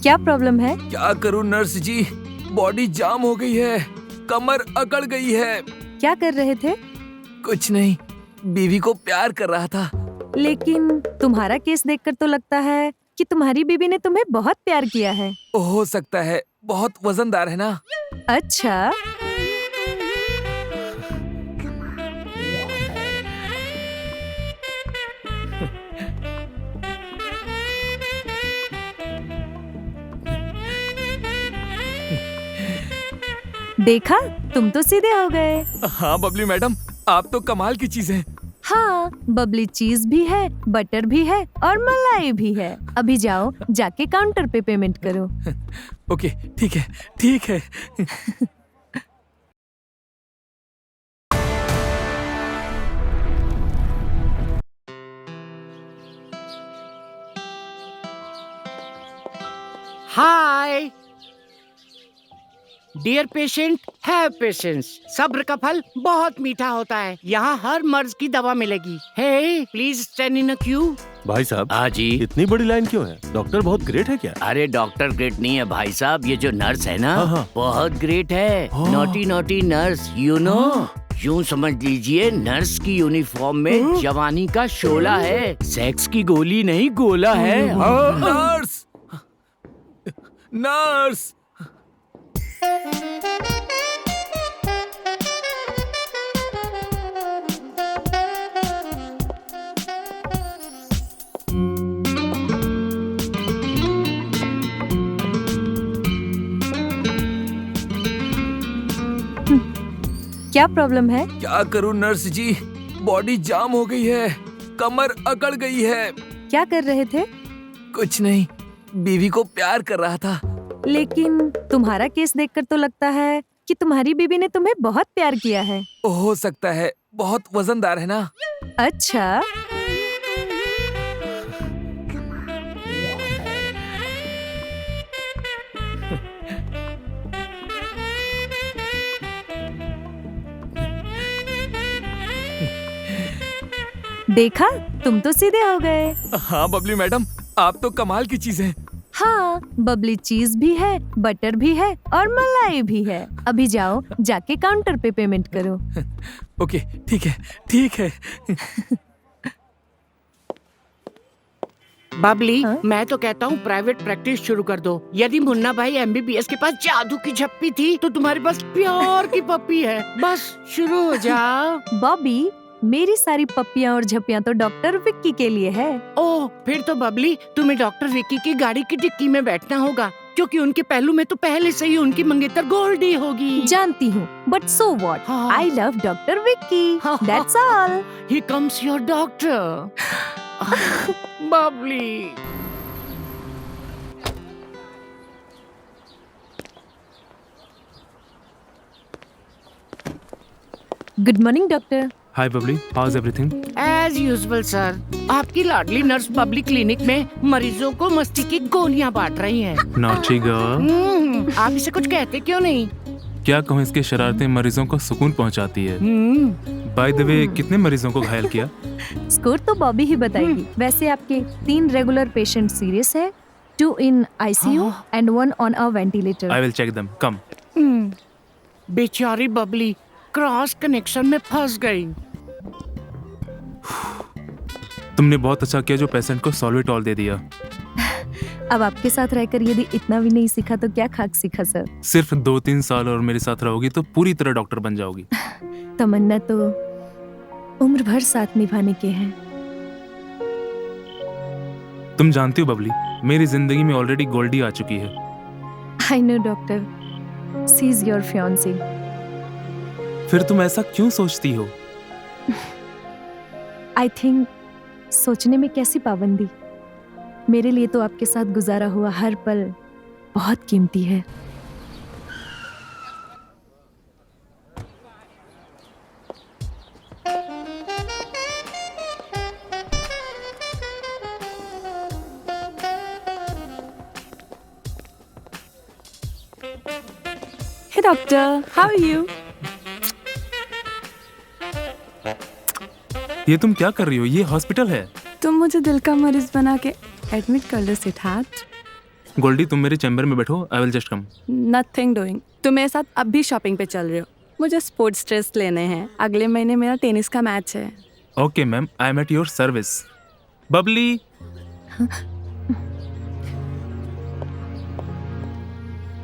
क्या प्रॉब्लम है? क्या करूं नर्स जी, बॉडी जाम हो गई है, कमर अकड़ गई है। क्या कर रहे थे? कुछ नहीं, बीवी को प्यार कर रहा था। लेकिन तुम्हारा केस देखकर तो लगता है कि तुम्हारी बीवी ने तुम्हें बहुत प्यार किया है। हो सकता है, बहुत वजनदार है ना। अच्छा, देखा, तुम तो सीधे हो गए। हाँ बबली मैडम, आप तो कमाल की चीज हैं। हाँ, बबली चीज भी है, बटर भी है और मलाई भी है। अभी जाओ, जाके काउंटर पे पेमेंट करो। ओके, ठीक है, ठीक है। Hi dear patient, have patience. सब्र का फल बहुत मीठा होता है। यहाँ हर मर्ज की दवा मिलेगी। Hey please stand in a queue. भाई साहब, हाँ जी। इतनी बड़ी लाइन क्यों है? डॉक्टर बहुत ग्रेट है क्या? अरे डॉक्टर ग्रेट नहीं है भाई साहब, ये जो नर्स है ना हाँ। बहुत ग्रेट है। Naughty naughty nurse, you know. यूं समझ लीजिए नर्स की यूनिफॉर्म में जवानी का शोला है, सेक्स की गोली नहीं गोला है। Nurse, nurse. क्या प्रॉब्लम है? क्या करूं नर्स जी, बॉडी जाम हो गई है, कमर अकड़ गई है। क्या कर रहे थे? कुछ नहीं, बीवी को प्यार कर रहा था। लेकिन तुम्हारा केस देखकर तो लगता है कि तुम्हारी बीवी ने तुम्हें बहुत प्यार किया है। हो सकता है, बहुत वजनदार है ना। अच्छा, देखा, तुम तो सीधे हो गए। हाँ बबली मैडम, आप तो कमाल की चीज हैं। हाँ, बबली चीज भी है, बटर भी है और मलाई भी है। अभी जाओ, जाके काउंटर पे पेमेंट करो। ओके, ठीक है, ठीक है। बबली, हाँ? मैं तो कहता हूँ प्राइवेट प्रैक्टिस शुरू कर दो। यदि मुन्ना भाई MBBS के पास जादू की झप्पी थी, तो तुम्हारे पास प्यार की पप्पी है। बस शुरू हो जाओ। बॉबी, मेरी सारी पप्पियाँ और झप्पियाँ तो डॉक्टर विक्की के लिए है। ओह, फिर तो बबली तुम्हें डॉक्टर विक्की की गाड़ी की डिक्की में बैठना होगा, क्योंकि उनके पहलू में तो पहले से ही उनकी मंगेतर गोल्डी होगी। जानती हूँ, बट सो व्हाट? हाँ। I love doctor Vicky. That's all. Here comes your doctor. Babli. Good morning doctor. Hi Babli, how is everything? As usual sir, आपकी लाडली नर्स पब्लिक क्लिनिक में मरीजों को मस्ती की गोलियां बांट रही हैं। Naughty girl. आप इसे कुछ कहते क्यों नहीं? क्या कहूँ, इसकी शरारतें मरीजों को सुकून पहुंचाती है। बाय द वे, कितने मरीजों को घायल किया? स्कोर तो बॉबी ही बताएगी। वैसे आपके 3 रेगुलर पेशेंट सीरियस है, 2 in ICU and 1 on a ventilator. I will check them, come. बेचारी बबली क्रॉस कनेक्शन में फंस गई। तुमने बहुत अच्छा किया जो पेशेंट को सॉल्वेटॉल दे दिया। अब आपके साथ रहकर यदि इतना भी नहीं सीखा तो क्या खाक सीखा सर। सिर्फ 2-3 साल और मेरे साथ रहोगी तो पूरी तरह डॉक्टर बन जाओगी। तमन्ना तो उम्र भर साथ निभाने के हैं। तुम जानती हो बबली, मेरी जिंदगी में ऑलरेडी गोल्डी आ चुकी है। I know doctor, she is your fiancée. फिर तुम ऐसा क्यों सोचती हो? आई थिंक सोचने में कैसी पाबंदी। मेरे लिए तो आपके साथ गुजारा हुआ हर पल बहुत कीमती है। Hey doctor, how are you? ये तुम क्या कर रही हो? ये हॉस्पिटल है। तुम मुझे दिल का मरीज बना के एडमिट कर लो सिद्धार्थ। गोल्डी तुम मेरे चैम्बर में बैठो, I will just come. Nothing doing. तुम मेरे साथ अब भी शॉपिंग पे चल रहे हो। मुझे स्पोर्ट्स ड्रेस लेने हैं। अगले महीने मेरा टेनिस का मैच है। Okay ma'am, I am at your service. Babli,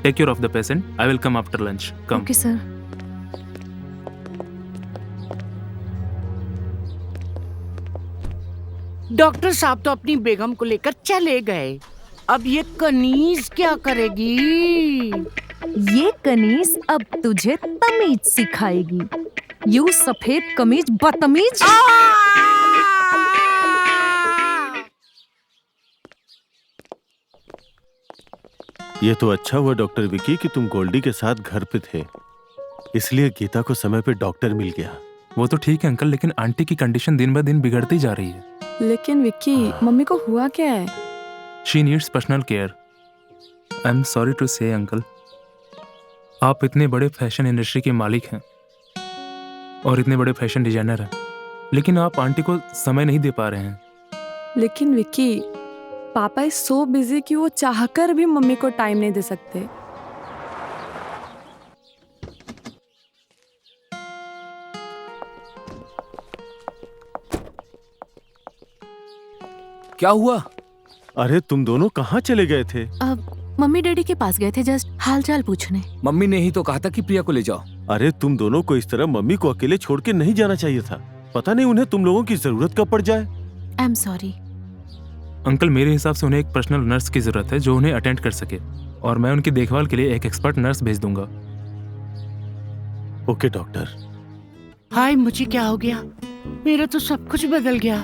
take care of the patient, I will come after lunch. Come. Okay sir. Doctor साहब तो अपनी बेगम को लेकर चले गए। अब ये कनीज क्या करेगी? ये कनीज अब तुझे तमीज सिखाएगी। यू सफेद कमीज बदतमीज। ये तो अच्छा हुआ डॉक्टर विकी कि तुम गोल्डी के साथ घर पे थे, इसलिए गीता को समय पे डॉक्टर मिल गया। वो तो ठीक है अंकल, लेकिन आंटी की कंडीशन दिन ब दिन बिगड़ती जा रही है। लेकिन विक्की, मम्मी को हुआ क्या है? She needs personal care. I am sorry to say uncle, आप इतने बड़े फैशन इंडस्ट्री के मालिक हैं और इतने बड़े फैशन डिजाइनर हैं, लेकिन आप आंटी को समय नहीं दे पा रहे हैं। लेकिन विक्की, पापा इज सो बिजी कि वो चाहकर भी मम्मी को टाइम नहीं दे सकते। क्या हुआ? अरे तुम दोनों कहाँ चले गए थे? अब मम्मी डैडी के पास गए थे जस्ट हालचाल पूछने। मम्मी ने ही तो कहा था कि प्रिया को ले जाओ। अरे तुम दोनों को इस तरह मम्मी को अकेले छोड़ के नहीं जाना चाहिए था। पता नहीं उन्हें तुम लोगों की जरूरत कब पड़ जाए। आई एम सॉरी अंकल, मेरे हिसाब से उन्हें एक पर्सनल नर्स की जरूरत है जो उन्हें अटेंड कर सके, और मैं उनकी देखभाल के लिए एक एक्सपर्ट नर्स भेज दूंगा। Okay doctor. हाय, मुझे क्या हो गया? मेरा तो सब कुछ बदल गया।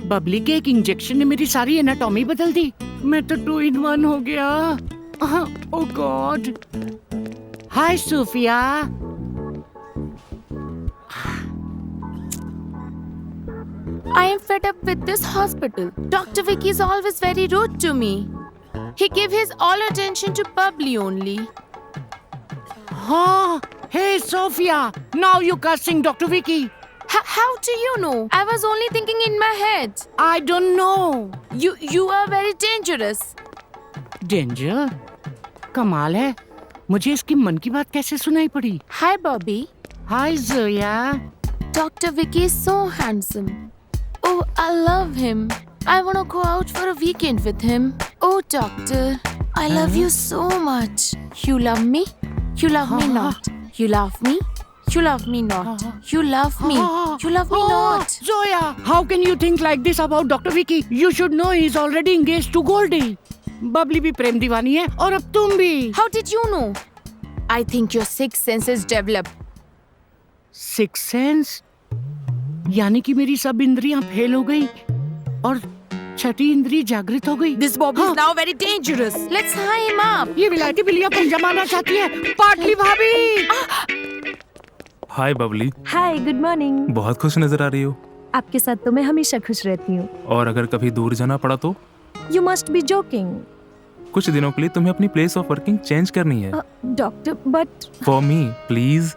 बबली के एक इंजेक्शन ने मेरी सारी एनाटॉमी बदल दी। मैं तो 2 in 1 हो गया। Oh God. Hi Sophia. I am fed up with this hospital. Dr. Vicky is always very rude to me. He give his all attention to Bubbly only. हाँ, hey Sophia, now you cursing Dr. Vicky. How do you know? I was only thinking in my head. I don't know. You are very dangerous. Danger? कमाल है, मुझे इसकी मन की बात कैसे सुनाई पड़ी? Hi Bobby. Hi Zoya. Dr. Vicky is so handsome. Oh, I love him. I want to go out for a weekend with him. Oh, doctor, I love you so much. You love me? You love me not. You love me? You love me not. You love me. You love me not. Zoya, how can you think like this about Dr. Vicky? You should know he's already engaged to Goldie. Babli भी प्रेम दीवानी है और अब तुम भी। How did you know? I think your sixth sense is developed. Sixth sense? यानी कि मेरी सब इंद्रियां फेल हो गई और छठी इंद्री जागृत हो गई। This Bobby is now very dangerous. Let's tie him up. ये विलायती बिल्लियां पंजा मारना चाहती है। पाटली भाभी। हाय बबली। हाय, गुड मॉर्निंग। बहुत खुश नजर आ रही हो। आपके साथ तो मैं हमेशा खुश रहती हूँ। और अगर कभी दूर जाना पड़ा तो? You must be joking. कुछ दिनों के लिए तुम्हें अपनी प्लेस ऑफ वर्किंग चेंज करनी है। Doctor, but for me please.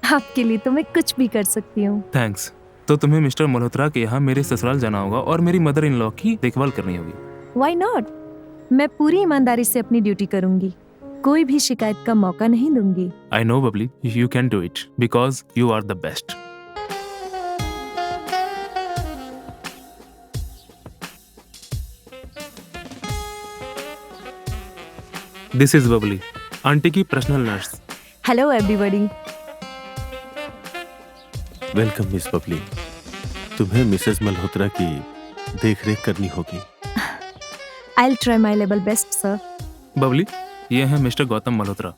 आपके लिए तो मैं कुछ भी कर सकती हूँ। थैंक्स। तो तुम्हें मिस्टर मल्होत्रा के यहाँ मेरे ससुराल जाना होगा और मेरी मदर इन लॉ की देखभाल करनी होगी। Why not? मैं पूरी ईमानदारी से अपनी ड्यूटी करूंगी। कोई भी शिकायत का मौका नहीं दूंगी। I know Babli, you can do it because you are the best. This is Babli, aunty की personal nurse. Hello everybody. Welcome miss Babli. तुम्हें मिसेस मल्होत्रा की देखरेख करनी होगी। I will try my level best sir. Babli, ये हैं मिस्टर गौतम मल्होत्रा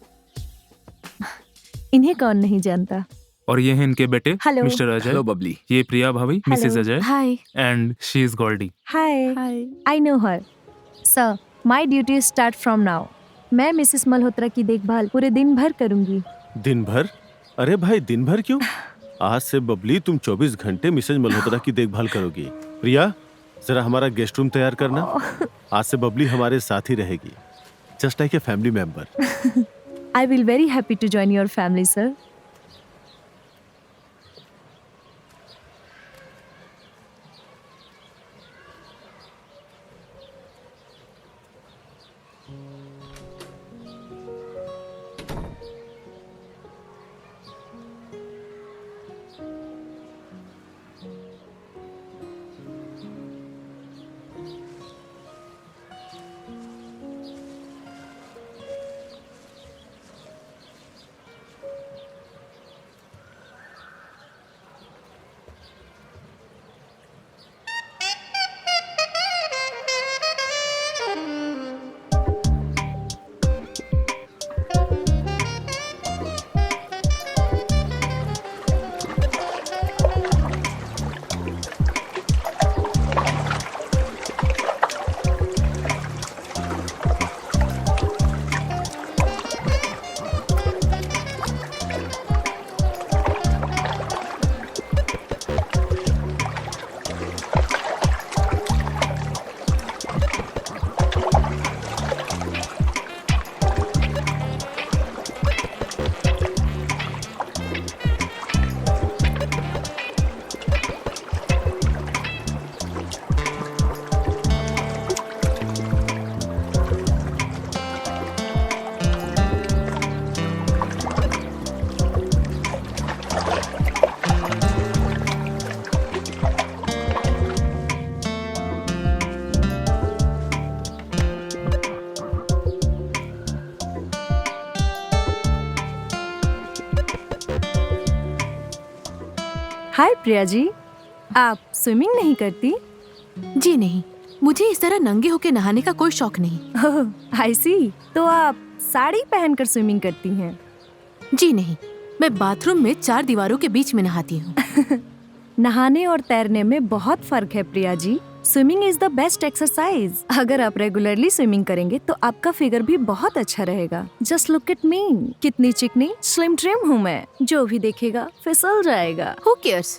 इन्हें कौन नहीं जानता। और ये हैं इनके बेटे Hello. Mister Ajay. Hello Babli. ये प्रिया भाभी, Mrs Ajay, Hi. And she is Goldie. Hi, hi. I know her. Sir, my duty start from now. मैं मिसेस मल्होत्रा की देखभाल पूरे दिन भर करूंगी। दिन भर? अरे भाई, दिन भर क्यों? आज से बबली तुम 24 घंटे मिसेस मल्होत्रा की देखभाल करोगी। प्रिया, जरा हमारा गेस्ट रूम तैयार करना। आज से बबली हमारे साथ ही रहेगी, just like a family member. I will very happy to join your family sir. Hi Priya ji, आप स्विमिंग नहीं करती? जी नहीं, मुझे इस तरह नंगे होके नहाने का कोई शौक नहीं। ओह आई सी, तो आप साड़ी पहनकर स्विमिंग करती हैं? जी नहीं, मैं बाथरूम में 4 दीवारों के बीच में नहाती हूँ। नहाने और तैरने में बहुत फर्क है Priya ji. Swimming is the best exercise. अगर आप रेगुलरली स्विमिंग करेंगे तो आपका फिगर भी बहुत अच्छा रहेगा। जस्ट लुक एट मी, कितनी चिकनी स्लिम ट्रिम हूँ मैं। जो भी देखेगा फिसल जाएगा। Who cares?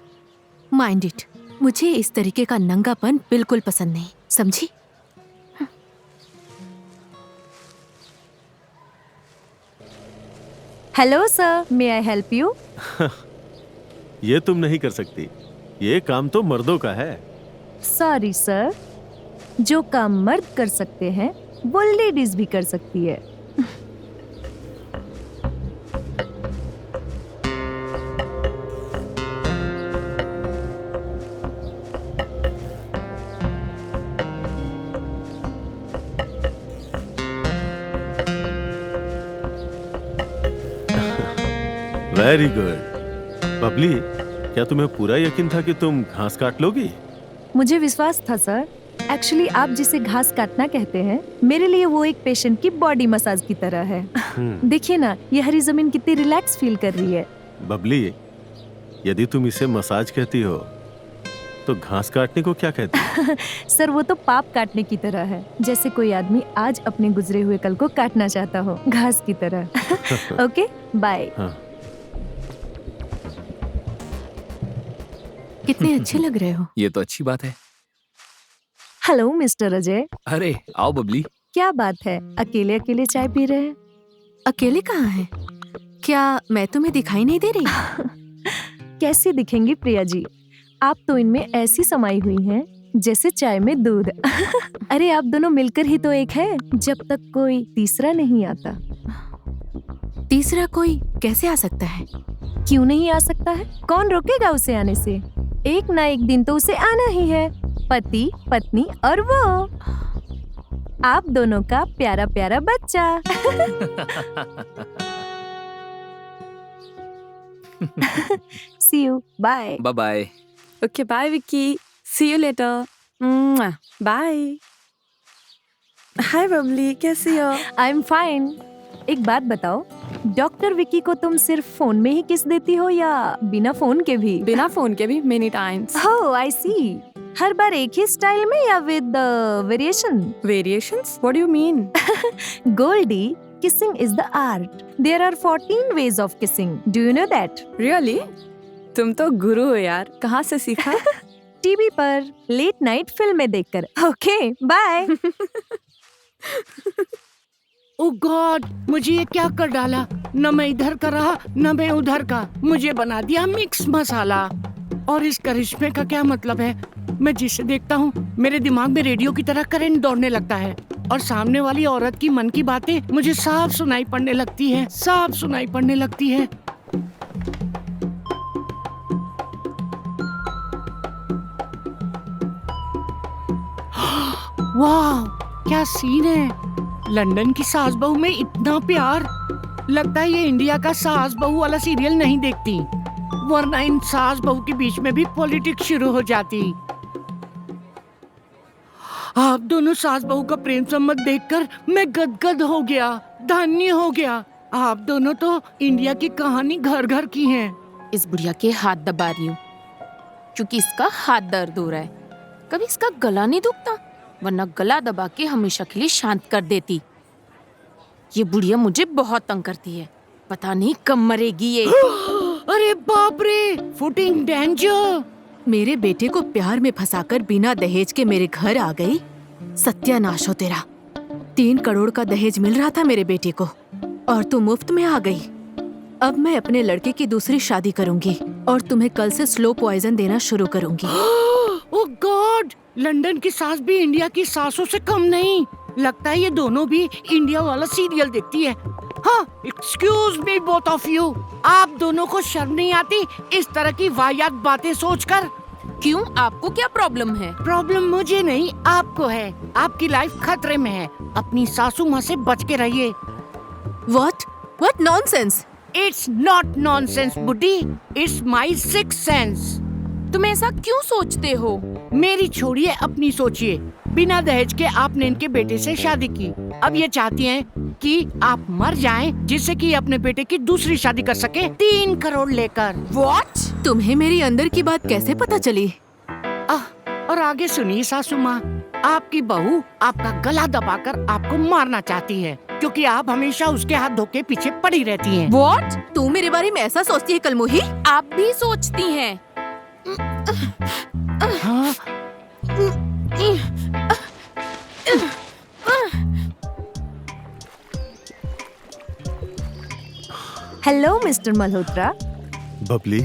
Mind it. मुझे इस तरीके का नंगापन बिल्कुल पसंद नहीं, समझी? Hello sir, may I help you? ये तुम नहीं कर सकती, ये काम तो मर्दों का है। सॉरी सर, जो काम मर्द कर सकते हैं वो लेडीज भी कर सकती है। Very good. बबली, क्या तुम्हें पूरा यकीन था कि तुम घास काट लोगी? मुझे विश्वास था सर। एक्चुअली आप जिसे घास काटना कहते हैं, मेरे लिए वो एक पेशेंट की बॉडी मसाज की तरह है। देखिए ना, ये हरी जमीन कितनी रिलैक्स फील कर रही है। बबली, यदि तुम इसे मसाज कहती हो तो घास काटने को क्या कहती हो? सर वो तो पाप काटने की तरह है, जैसे कोई आदमी आज अपने गुजरे हुए कल को काटना चाहता हो, घास की तरह। Okay bye. हाँ। कितने अच्छे लग रहे हो। ये तो अच्छी बात है। हेलो मिस्टर अजय, अरे आओ बबली। क्या बात है, अकेले अकेले चाय पी रहे हैं? अकेले कहाँ हैं? क्या मैं तुम्हें दिखाई नहीं दे रही? कैसी दिखेंगी प्रिया जी, आप तो इनमें ऐसी समाई हुई हैं जैसे चाय में दूध। अरे आप दोनों मिलकर ही तो एक है, जब तक कोई तीसरा नहीं आता। तीसरा कोई कैसे आ सकता है? क्यों नहीं आ सकता है? कौन रोकेगा उसे आने से? एक ना एक दिन तो उसे आना ही है। पति, पत्नी और वो आप दोनों का प्यारा प्यारा बच्चा। See you. Bye. Bye bye. Okay bye Vicky, see you later. Bye. Hi Babli, कैसी हो? I'm fine. एक बात बताओ, डॉक्टर विकी को तुम सिर्फ फोन में ही किस देती हो या बिना फोन के भी? बिना फोन के भी many times. Oh, I see. हर बार एक ही स्टाइल में या with variation? Variations? What do you mean? Goldie, kissing is the art. There are 14 ways of kissing. Do you know that? Really? तुम तो गुरु हो यार, कहाँ से सीखा? टीवी पर लेट नाइट फिल्में देखकर। Okay bye. ओह गॉड, मुझे ये क्या कर डाला? न मैं इधर का रहा न मैं उधर का, मुझे बना दिया मिक्स मसाला। और इस करिश्मे का क्या मतलब है? मैं जिसे देखता हूँ मेरे दिमाग में रेडियो की तरह करंट दौड़ने लगता है और सामने वाली औरत की मन की बातें मुझे साफ सुनाई पड़ने लगती है, साफ सुनाई पड़ने लगती है। वाह, क्या सीन है! लंदन की सास बहू में इतना प्यार। लगता है ये इंडिया का सास बहू वाला सीरियल नहीं देखती, वरना इन सास बहू के बीच में भी पॉलिटिक्स शुरू हो जाती। आप दोनों सास बहू का प्रेम संबंध देखकर मैं गदगद हो गया, धन्य हो गया। आप दोनों तो इंडिया की कहानी घर घर की हैं। इस बुढ़िया के हाथ दबा रही हूँ क्योंकि इसका हाथ दर्द हो रहा है। कभी इसका गला नहीं दुखता, वरना गला दबा के हमेशा के लिए शांत कर देती। ये बुढ़िया मुझे बहुत तंग करती है, पता नहीं कब मरेगी ये। अरे बाप रे, फुटिंग डेंजर। मेरे बेटे को प्यार में फंसाकर बिना दहेज के मेरे घर आ गई। सत्यानाश हो तेरा। 3 करोड़ का दहेज मिल रहा था मेरे बेटे को और तू मुफ्त में आ गई। अब मैं अपने लड़के की दूसरी शादी करूंगी और तुम्हें कल से स्लो पॉइजन देना शुरू करूंगी। ओह गॉड, लंदन की सास भी इंडिया की सासों से कम नहीं। लगता है ये दोनों भी इंडिया वाला सीरियल देखती है। हाँ, excuse me both of you, आप दोनों को शर्म नहीं आती इस तरह की वाहियात बातें सोचकर? क्यों, आपको क्या प्रॉब्लम है? प्रॉब्लम मुझे नहीं, आपको है। आपकी लाइफ खतरे में है। अपनी सासू माँ से बच के रहिए। What nonsense! It's not nonsense, बुड्ढी। It's my sixth sense. तुम ऐसा क्यों सोचते हो? मेरी छोड़िए, अपनी सोचिए। बिना दहेज के आपने इनके बेटे से शादी की। अब ये चाहती हैं कि आप मर जाएं, जिससे कि अपने बेटे की दूसरी शादी कर सके 3 करोड़ लेकर। What? तुम्हें मेरी अंदर की बात कैसे पता चली? और आगे सुनिए सासू माँ, आपकी बहू आपका गला दबाकर आपको मारना चाहती है, क्योंकि आप हमेशा उसके हाथ धो के पीछे पड़ी रहती हैं। What? तू मेरे बारे में ऐसा सोचती है कलमुही? आप भी सोचती हैं। हाँ? Hello mister Malhotra. Babli,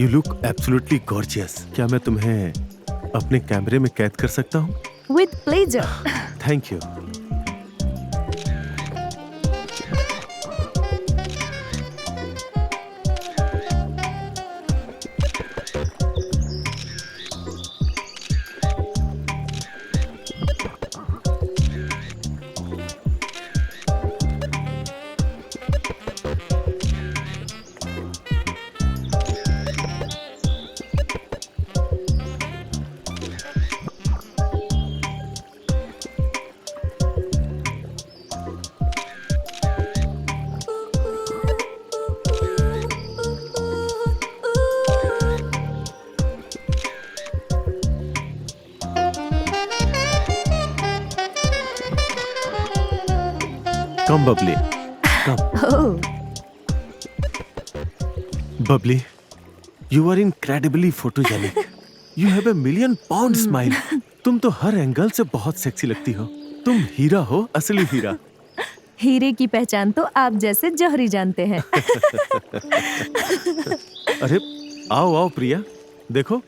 you look absolutely gorgeous. क्या मैं तुम्हें अपने कैमरे में कैद कर सकता हूँ? With pleasure. Thank you. Come Babli, come. Oh, Babli, you are incredibly photogenic. You have $1 million smile. तुम तो हर एंगल से बहुत सेक्सी लगती हो। तुम हीरा हो, असली हीरा। हीरे की पहचान तो आप जैसे जौहरी जानते हैं। अरे आओ आओ प्रिया, देखो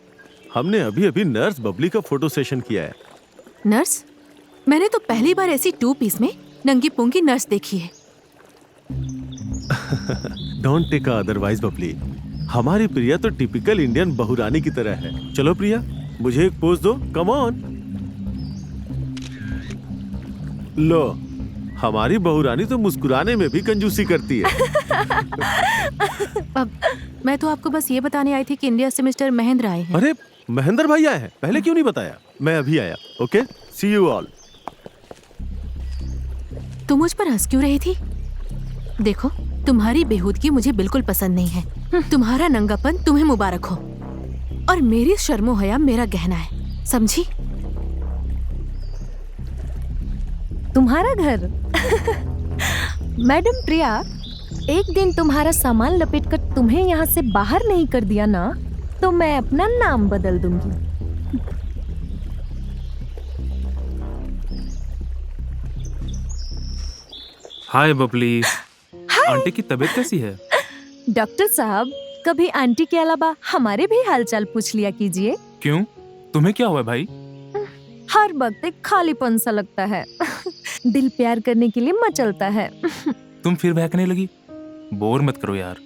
हमने अभी अभी नर्स बबली का फोटो सेशन किया है। नर्स? मैंने तो पहली बार ऐसी 2 पीस में नंगी पुंगी नर्स देखी है। Don't take otherwise Babli. हमारी प्रिया तो टिपिकल इंडियन बहुरानी की तरह है। चलो प्रिया, मुझे एक पोज दो, कम ऑन। लो, हमारी बहुरानी तो मुस्कुराने में भी कंजूसी करती है। अब मैं तो आपको बस ये बताने आई थी कि इंडिया से मिस्टर महेंद्र आए हैं। अरे महेंद्र भाई आए हैं, पहले क्यों नहीं बताया? मैं अभी आया। Okay, see you all. तुम मुझ पर हंस क्यों रही थी? देखो, तुम्हारी बेहूदगी मुझे बिल्कुल पसंद नहीं है। तुम्हारा नंगापन तुम्हें मुबारक हो, और मेरी शर्मो हया मेरा गहना है, समझी? तुम्हारा घर। मैडम प्रिया, एक दिन तुम्हारा सामान लपेटकर तुम्हें यहाँ से बाहर नहीं कर दिया ना, तो मैं अपना नाम बदल दूंगी। हाय बबली। आंटी की तबीयत कैसी है? डॉक्टर साहब, कभी आंटी के अलावा हमारे भी हालचाल पूछ लिया कीजिए। क्यों, तुम्हें क्या हुआ भाई? हर वक्त एक खालीपन सा लगता है। दिल प्यार करने के लिए मचलता है। तुम फिर बहकने लगी? बोर मत करो यार।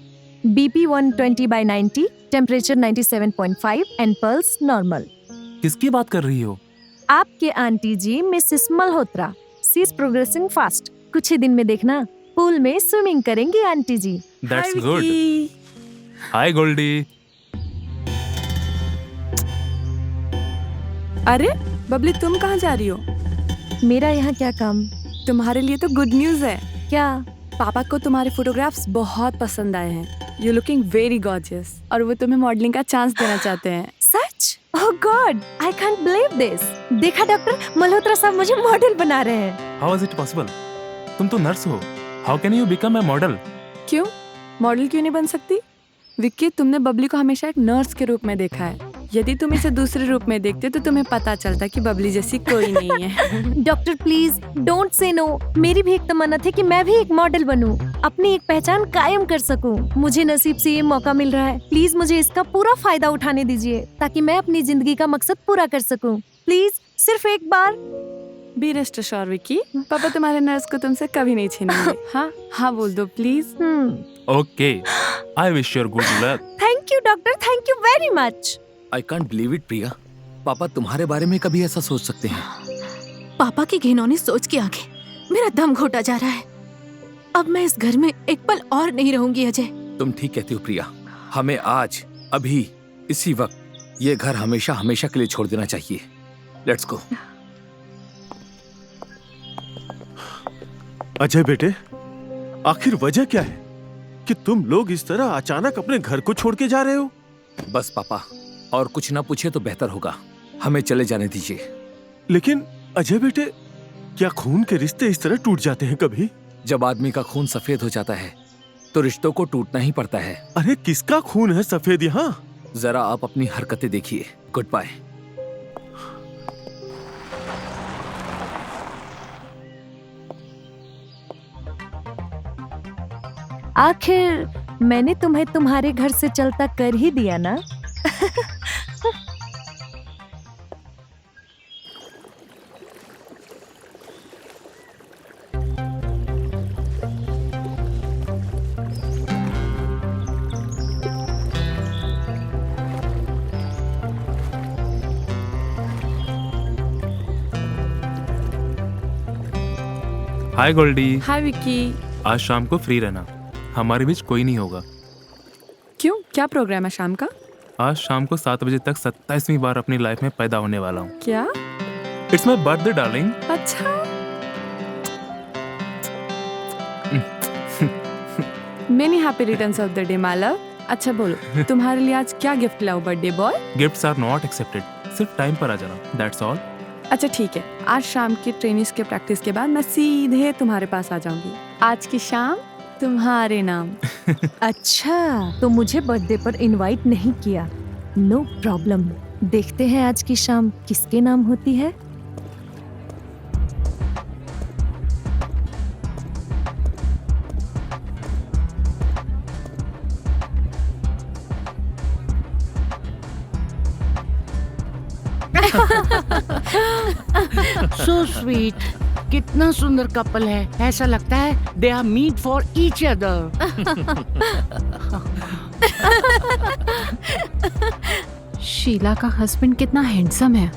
BP 120/90, temperature 97.5 and pulse normal. किसकी बात कर रही हो? आपके aunty ji, Mrs Malhotra. She is progressing fast. कुछ ही दिन में देखना, पूल में स्विमिंग करेंगी aunty ji. That's good. Hi Goldy. अरे बबली, तुम कहाँ जा रही हो? मेरा यहाँ क्या काम? तुम्हारे लिए तो गुड न्यूज है। क्या? पापा को तुम्हारे फोटोग्राफ्स बहुत पसंद आए हैं। यू लुकिंग वेरी गॉर्जियस, और वो तुम्हें मॉडलिंग का चांस देना चाहते हैं। सच? Oh God, I can't believe this. देखा डॉक्टर, मल्होत्रा साहब मुझे मॉडल बना रहे हैं। How is it possible? तुम तो नर्स हो, how can you become a model? क्यों, मॉडल क्यों नहीं बन सकती? विक्की, तुमने बबली को हमेशा एक नर्स के रूप में देखा है। यदि तुम इसे दूसरे रूप में देखते तो तुम्हें पता चलता कि बबली जैसी कोई नहीं है। Doctor please don't say no. मेरी भी एक तमन्ना थी कि मैं भी एक मॉडल बनूं, अपनी एक पहचान कायम कर सकूं। मुझे नसीब से ये मौका मिल रहा है। प्लीज मुझे इसका पूरा फायदा उठाने दीजिए, ताकि मैं अपनी जिंदगी का मकसद पूरा कर सकूं। प्लीज, सिर्फ एक बार। बी रेस्ट एश्योर्ड विक्की, पापा तुम्हारे नर्स को तुमसे कभी नहीं छीनेंगे। हाँ हाँ बोल दो please. Okay, I wish you good luck. Thank you doctor, thank you very much. I can't believe it Priya, पापा तुम्हारे बारे में कभी ऐसा सोच सकते हैं? पापा की घिनौनी सोच के आगे मेरा दम घोटा जा रहा है। अब मैं इस घर में एक पल और नहीं रहूंगी। अजय, तुम ठीक कहती हो प्रिया। हमें आज, अभी, इसी वक्त ये घर हमेशा हमेशा के लिए छोड़ देना चाहिए। Let's go. अजय बेटे, आखिर वजह क्या है कि तुम लोग इस तरह अचानक अपने घर को छोड़ के जा रहे हो? बस पापा, और कुछ ना पूछे तो बेहतर होगा। हमें चले जाने दीजिए। लेकिन अजय बेटे, क्या खून के रिश्ते इस तरह टूट जाते हैं कभी? जब आदमी का खून सफेद हो जाता है तो रिश्तों को टूटना ही पड़ता है। अरे किसका खून है सफेद यहाँ? जरा आप अपनी हरकतें देखिए। Good bye. आखिर मैंने तुम्हें तुम्हारे घर से चलता कर ही दिया ना। हाय गोल्डी, हाय विक्की। आज शाम को फ्री रहना, हमारे बीच कोई नहीं होगा। क्यों, क्या प्रोग्राम है शाम का? आज शाम को 7 बजे तक 27वीं बार अपनी लाइफ में पैदा होने वाला हूँ। क्या? It's my birthday darling. अच्छा। Many happy returns of the day my love. अच्छा बोलो, तुम्हारे लिए आज क्या गिफ्ट लाऊं birthday boy? Gifts are not accepted, सिर्फ टाइम पर आ जाना, दैट्स ऑल। अच्छा ठीक है, आज शाम की टेनिस के प्रैक्टिस के बाद मैं सीधे तुम्हारे पास आ जाऊंगी। आज की शाम तुम्हारे नाम। अच्छा, तो मुझे बर्थडे पर इनवाइट नहीं किया। No problem. देखते हैं आज की शाम किसके नाम होती है। सो स्वीट, कितना सुंदर कपल है। ऐसा लगता है they are meet for each other. Sheela का हस्बैंड कितना हैंडसम है।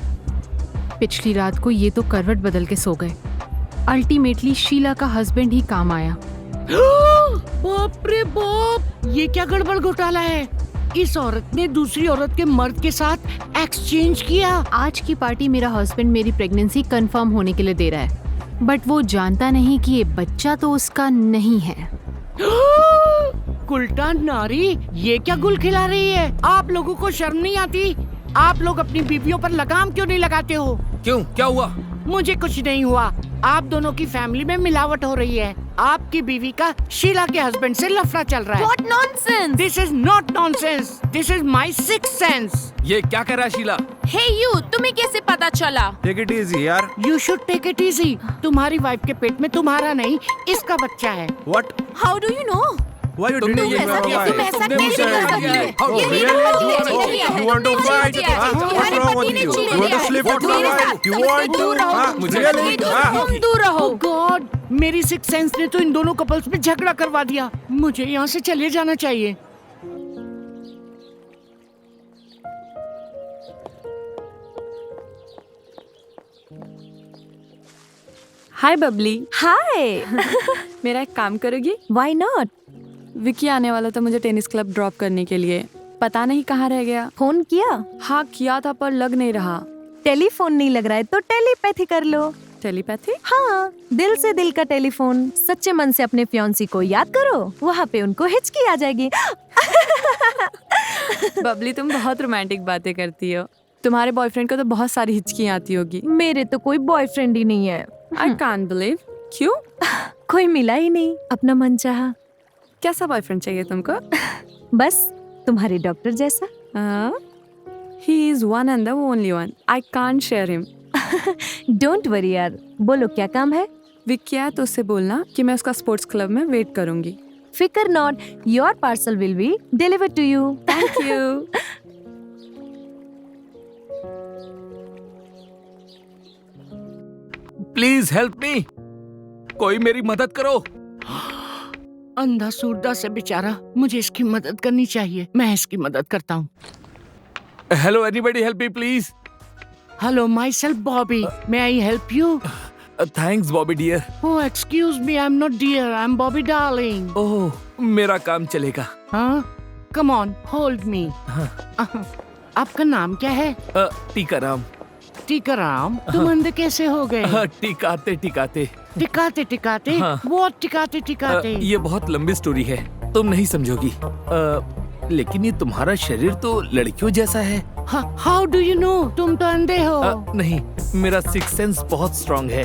पिछली रात को ये तो करवट बदल के सो गए। अल्टीमेटली शीला का हस्बैंड ही काम आया। बाप रे बाप, ये क्या गड़बड़ घोटाला है? इस औरत ने दूसरी औरत के मर्द के साथ एक्सचेंज किया। आज की पार्टी मेरा हस्बैंड मेरी प्रेगनेंसी कंफर्म होने के लिए दे रहा है, बट वो जानता नहीं कि ये बच्चा तो उसका नहीं है। उल्टा नारी, ये क्या गुल खिला रही है? आप लोगों को शर्म नहीं आती? आप लोग अपनी बीवियों पर लगाम क्यों नहीं लगाते हो? क्यों, क्या हुआ? मुझे कुछ नहीं हुआ। आप दोनों की फैमिली में मिलावट हो रही है। आपकी बीवी का शीला के हस्बैंड से लफड़ा चल रहा है। What nonsense! This is not nonsense. This is my sixth sense. ये क्या कर रहा है शीला? Hey you, तुम्हें कैसे पता चला? टेक इट इजी यार। You should take it easy. तुम्हारी वाइफ के पेट में तुम्हारा नहीं, इसका बच्चा है। What? How do you know? तुमने ये ऐसा किया तुम है? ऐसा तुमने कैसे मुझसे कर ऐसा सकती किया है? है? How ये dare मेरे you? पति ने चीट किया है। You want to मुझे fight? चीट किया है। तुम्हारे पति ने चीट You want to किया है। sleep with मेरे my साथ wife? You want to? दूर रहो, हाँ, तुम मुझे तुम दूर रहो। Oh God, मेरी सिक्स सेंस ने तो इन दोनों कपल्स में झगड़ा करवा दिया। मुझे यहाँ से चले जाना चाहिए। हाय बबली। हाय। मेरा एक काम करोगी? Why not? विकी आने वाला था मुझे टेनिस क्लब ड्रॉप करने के लिए। पता नहीं कहाँ रह गया। फोन किया? हाँ किया था पर लग नहीं रहा। टेलीफोन नहीं लग रहा है तो टेलीपैथी कर लो। टेलीपैथी? हाँ, दिल से दिल का टेलीफोन। सच्चे मन से अपने फियांसी को याद करो, वहाँ पे उनको हिचकी आ जाएगी। बबली तुम बहुत रोमांटिक बातें करती हो। तुम्हारे बॉयफ्रेंड को तो बहुत सारी हिचकियाँ आती होगी। मेरे तो कोई बॉयफ्रेंड ही नहीं है। आई कांट बिलीव। क्यों? कोई मिला ही नहीं अपना मन चाहा। कैसा बॉयफ्रेंड चाहिए तुमको? बस तुम्हारे डॉक्टर जैसा। He is one and the only one. I can't share him. Don't worry यार। बोलो क्या काम है? विक्की है तो उससे बोलना कि मैं उसका स्पोर्ट्स क्लब में वेट करूंगी। फिकर not, your parcel will be delivered to you. Thank you. Please help me. कोई मेरी मदद करो। अंधा सूरदा से बेचारा, मुझे इसकी मदद करनी चाहिए। मैं इसकी मदद करता हूँ। Hello, anybody help me please. Hello, myself Bobby. May I help you? Thanks Bobby dear. Oh excuse me, I am not dear, I am Bobby darling. Oh, मेरा काम चलेगा। हाँ, कम ऑन, होल्ड मी। आपका नाम क्या है? टीकाराम। टीकाराम। तुम अंधे कैसे हो गए? टिकाते टिकाते। टिकाते टिकाते? हाँ। बहुत टिकाते टिकाते। ये बहुत लंबी स्टोरी है, तुम नहीं समझोगी। लेकिन ये तुम्हारा शरीर तो लड़कियों जैसा है। How do you know? तुम तो अंधे हो। नहीं, मेरा सिक्स सेंस बहुत स्ट्रांग है।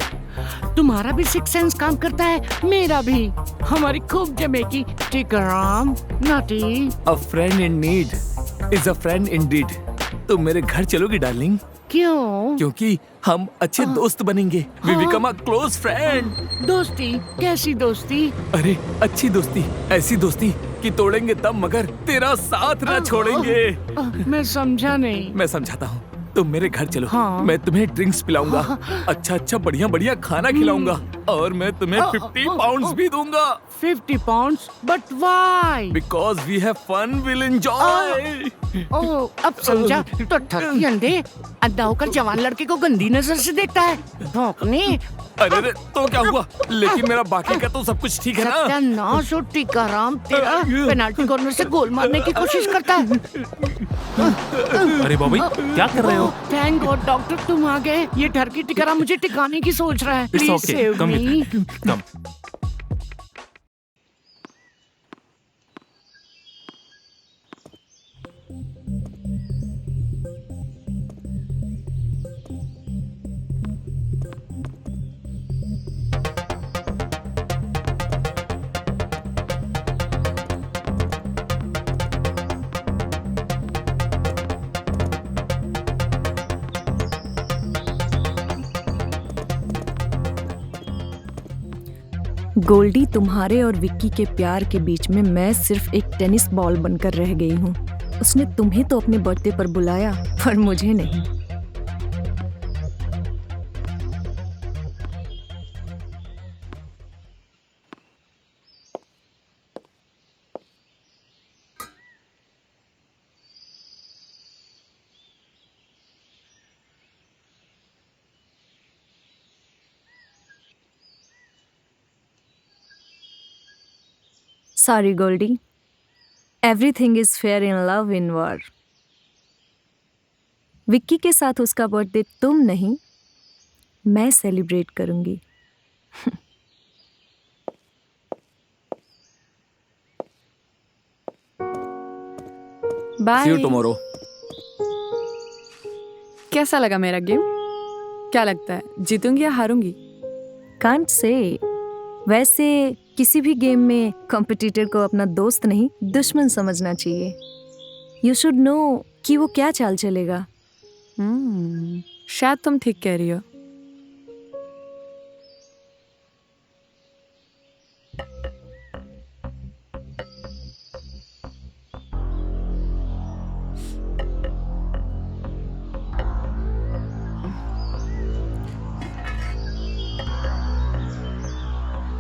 तुम्हारा भी सिक्स सेंस काम करता है, मेरा भी। हमारी खूब जमेगी। Tikaram, naughty. A friend in need is a friend indeed. तुम मेरे घर चलोगी डार्लिंग? क्यों? क्योंकि हम अच्छे दोस्त बनेंगे। We become a close friend. दोस्ती? कैसी दोस्ती? अरे अच्छी दोस्ती, ऐसी दोस्ती कि तोड़ेंगे तब मगर तेरा साथ ना छोड़ेंगे। मैं समझा नहीं। मैं समझाता हूँ, तुम मेरे घर चलो। हाँ। मैं तुम्हें ड्रिंक्स पिलाऊंगा, अच्छा अच्छा बढ़िया बढ़िया खाना खिलाऊंगा, और मैं तुम्हें 50 पाउंड्स भी दूंगा। 50 pounds? But why? Because we have fun, will enjoy. Oh, अब समझा। तो ठगी अंधे अंधा होकर जवान लड़के को गंदी नजर से देखता है। भौंकने। अरे तो क्या हुआ? लेकिन मेरा बाकी का तो सब कुछ ठीक है ना? सत्यानाश हो टीकाराम तेरा। पेनाल्टी कॉर्नर से गोल मारने की कोशिश करता है। अरे बॉबी, क्या कर रहे हो? थैंक गॉड डॉक्टर तुम आ गए। ये ठरकी टीकाराम मुझे टिकाने की सोच रहा है। इट्स प्लीज ओके, सेव कम मी। कम। गोल्डी, तुम्हारे और विक्की के प्यार के बीच में मैं सिर्फ एक टेनिस बॉल बनकर रह गई हूँ। उसने तुम्हें तो अपने बर्थडे पर बुलाया, पर मुझे नहीं। Sorry, Goldie. Everything is fair in love in war. Vicky के साथ उसका बर्थडे तुम नहीं, मैं सेलिब्रेट करूंगी। बाय। See you tomorrow. कैसा लगा मेरा गेम? क्या लगता है, जीतूंगी या हारूंगी? Can't say. वैसे किसी भी गेम में कॉम्पिटिटर को अपना दोस्त नहीं दुश्मन समझना चाहिए। यू शुड नो कि वो क्या चाल चलेगा। शायद तुम ठीक कह रही हो।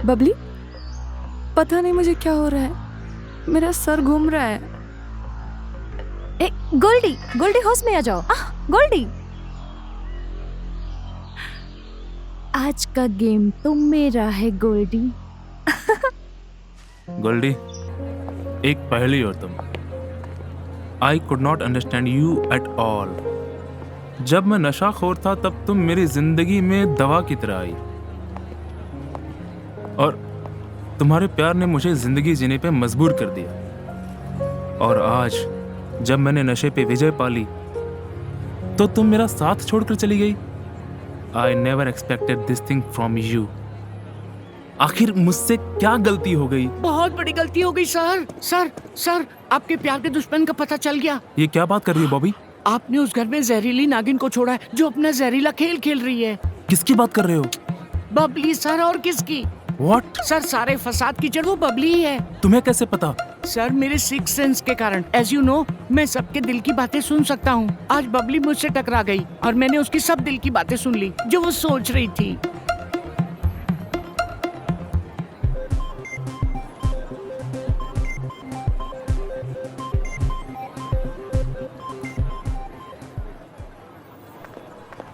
बबली, पता नहीं मुझे क्या हो रहा है, मेरा सर घूम रहा है। ए, गोल्डी, गोल्डी होश में आ जाओ। गोल्डी, आज का गेम तो मेरा है गोल्डी। गोल्डी, एक पहेली हो तुम। I could not understand you at all. जब मैं नशाखोर था तब तुम मेरी जिंदगी में दवा की तरह आई, और तुम्हारे प्यार ने मुझे जिंदगी जीने पे मजबूर कर दिया। और आज जब मैंने नशे पे विजय पाली तो तुम मेरा साथ छोड़कर चली गई। I never expected this thing from you. आखिर मुझसे क्या गलती हो गई? बहुत बड़ी गलती हो गई सर। सर, आपके प्यार के दुश्मन का पता चल गया। ये क्या बात कर रही है बॉबी? आपने उस घर में जहरीली नागिन को छोड़ा है जो अपना जहरीला खेल खेल रही है। किसकी बात कर रहे हो? बबली सर, और किसकी? What? सर, सारे फसाद की जड़ वो बबली ही है। तुम्हें कैसे पता? सर, मेरे सिक्स सेंस के कारण। एज यू नो, मैं सबके दिल की बातें सुन सकता हूँ। आज बबली मुझसे टकरा गई और मैंने उसकी सब दिल की बातें सुन ली जो वो सोच रही थी।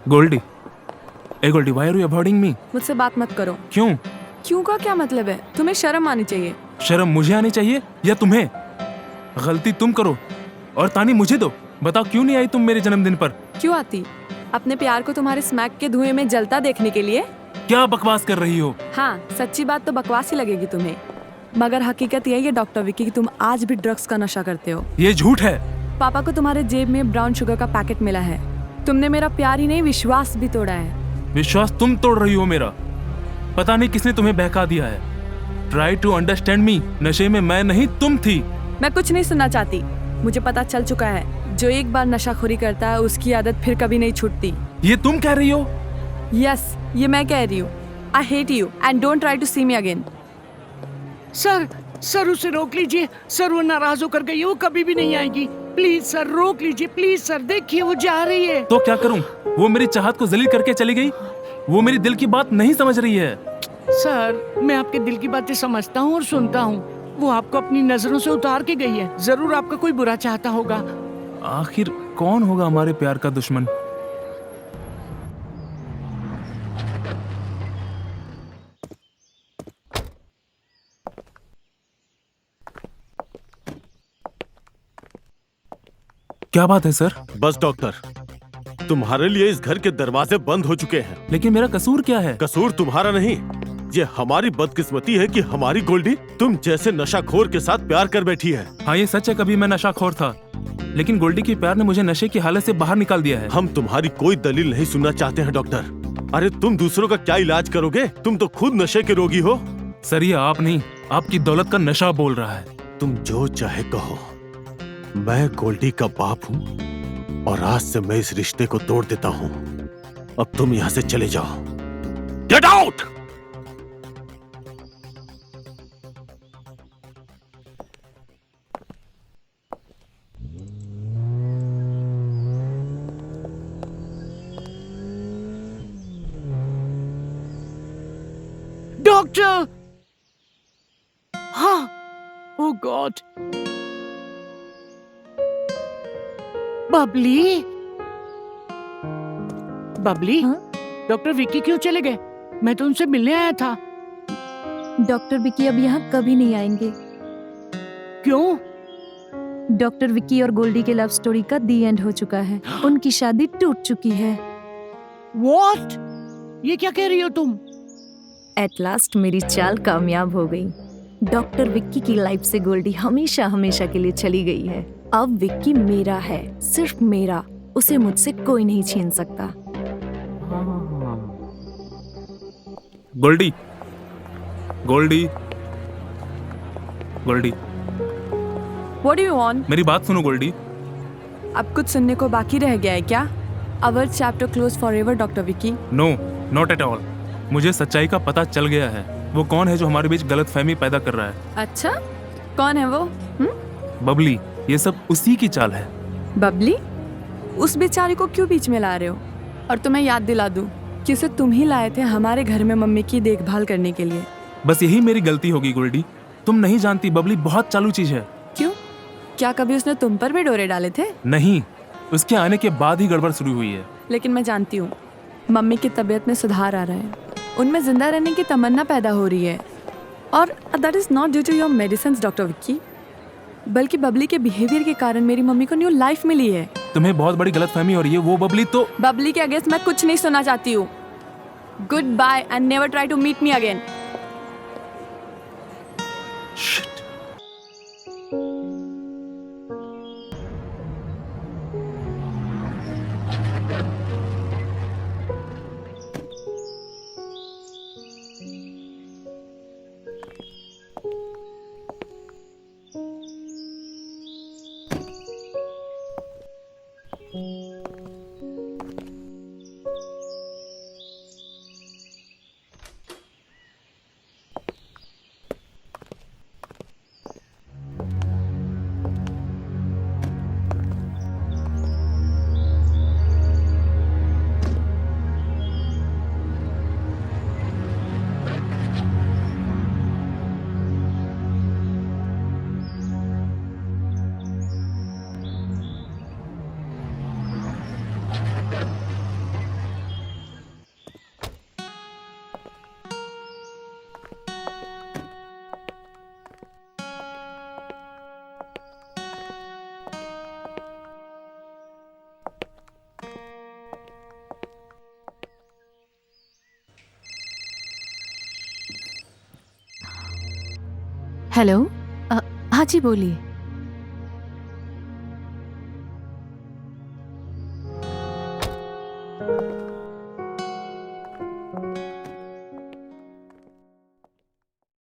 गोल्डी, ए Goldy, why are you avoiding me? मुझसे बात मत करो। क्यों? क्यों का क्या मतलब है? तुम्हें शर्म आनी चाहिए। शर्म मुझे आनी चाहिए या तुम्हें? गलती तुम करो और तानी मुझे दो। बताओ क्यों नहीं आई तुम मेरे जन्मदिन पर? क्यों आती? अपने प्यार को तुम्हारे स्मैक के धुएं में जलता देखने के लिए। क्या बकवास कर रही हो? हाँ, सच्ची बात तो बकवास ही लगेगी तुम्हें, मगर हकीकत यही है डॉक्टर विक्की कि तुम आज भी ड्रग्स का नशा करते हो। ये झूठ है। पापा को तुम्हारे जेब में ब्राउन शुगर का पैकेट मिला है। तुमने मेरा प्यार ही नहीं, विश्वास भी तोड़ा है। विश्वास तुम तोड़ रही हो मेरा। पता नहीं किसने तुम्हें बहका दिया है। Try to understand me. नशे में मैं नहीं तुम थी। मैं कुछ नहीं सुनना चाहती। मुझे पता चल चुका है, जो एक बार नशाखोरी करता है उसकी आदत फिर कभी नहीं छूटती। ये तुम कह रही हो? यस, ये मैं कह रही हूँ। I hate you and don't try to see me again. Sir उसे रोक लीजिए। सर वो नाराज होकर गई है, वो कभी भी नहीं आएगी। प्लीज सर रोक लीजिए, प्लीज सर। देखिए वो जा रही है। तो क्या करूं? वो मेरी चाहत को जलील करके चली गई। वो मेरी दिल की बात नहीं समझ रही है। सर मैं आपके दिल की बातें समझता हूँ और सुनता हूँ। वो आपको अपनी नजरों से उतार के गई है। जरूर आपका कोई बुरा चाहता होगा। आखिर कौन होगा हमारे प्यार का दुश्मन? क्या बात है सर? बस डॉक्टर, तुम्हारे लिए इस घर के दरवाजे बंद हो चुके हैं। लेकिन मेरा कसूर क्या है? कसूर तुम्हारा नहीं, ये हमारी बदकिस्मती है कि हमारी गोल्डी तुम जैसे नशाखोर के साथ प्यार कर बैठी है। हाँ ये सच है, कभी मैं नशाखोर था, लेकिन गोल्डी की प्यार ने मुझे नशे की हालत से बाहर निकाल दिया है। हम तुम्हारी कोई दलील नहीं सुनना चाहते हैं डॉक्टर। अरे तुम दूसरों का क्या इलाज करोगे? तुम तो खुद नशे के रोगी हो। सर ये आप नहीं, आपकी दौलत का नशा बोल रहा है। तुम जो चाहे कहो, मैं गोल्डी का बाप हूँ और आज से मैं इस रिश्ते को तोड़ देता हूँ। अब तुम यहाँ से चले जाओ। Get out! डॉक्टर! हाँ, ओह गॉड। बबली, बबली, हाँ? डॉक्टर विक्की क्यों चले गए? मैं तो उनसे मिलने आया था। डॉक्टर विक्की अब यहाँ कभी नहीं आएंगे। क्यों? डॉक्टर विक्की और गोल्डी के लव स्टोरी का दी एंड हो चुका है। उनकी शादी टूट चुकी है। व्हाट? ये क्या कह रही हो तुम? एट लास्ट मेरी चाल कामयाब हो गई। डॉक्टर विक्की की लाइफ से गोल्डी हमेशा हमेशा के लिए चली गई है। अब विक्की मेरा है, सिर्फ मेरा। उसे मुझसे कोई नहीं छीन सकता। Goldy, Goldy, Goldy, What do you want? मेरी बात सुनो गोल्डी। अब कुछ सुनने को बाकी रह गया है क्या? Our chapter closed forever, doctor Vicky. No, not at all. मुझे सच्चाई का पता चल गया है। वो कौन है जो हमारे बीच गलतफहमी पैदा कर रहा है। अच्छा, कौन है वो? बबली, ये सब उसी की चाल है। बबली? उस बेचारी को क्यों बीच में ला रहे हो? और तुम्हें याद दिला दूं कि उसे तुम ही लाए थे हमारे घर में मम्मी की देखभाल करने के लिए। बस यही मेरी गलती होगी गोल्डी। तुम नहीं जानती, बबली बहुत चालू चीज है। क्यों? क्या कभी उसने तुम पर भी डोरे डाले थे? नहीं, उसके आने के बाद ही गड़बड़ शुरू हुई है। लेकिन मैं जानती हूँ मम्मी की तबीयत में सुधार आ रहा है। उनमें जिंदा रहने की तमन्ना पैदा हो रही है। और that is not due to your medicine doctor Vicky, बल्कि बबली के बिहेवियर के कारण मेरी मम्मी को न्यू लाइफ मिली है। तुम्हें बहुत बड़ी गलतफहमी हो रही है। वो बबली तो बबली के अगेंस्ट मैं कुछ नहीं सुनना चाहती हूँ। Good bye and never try to meet me again. Hello, हाँ जी बोलिए।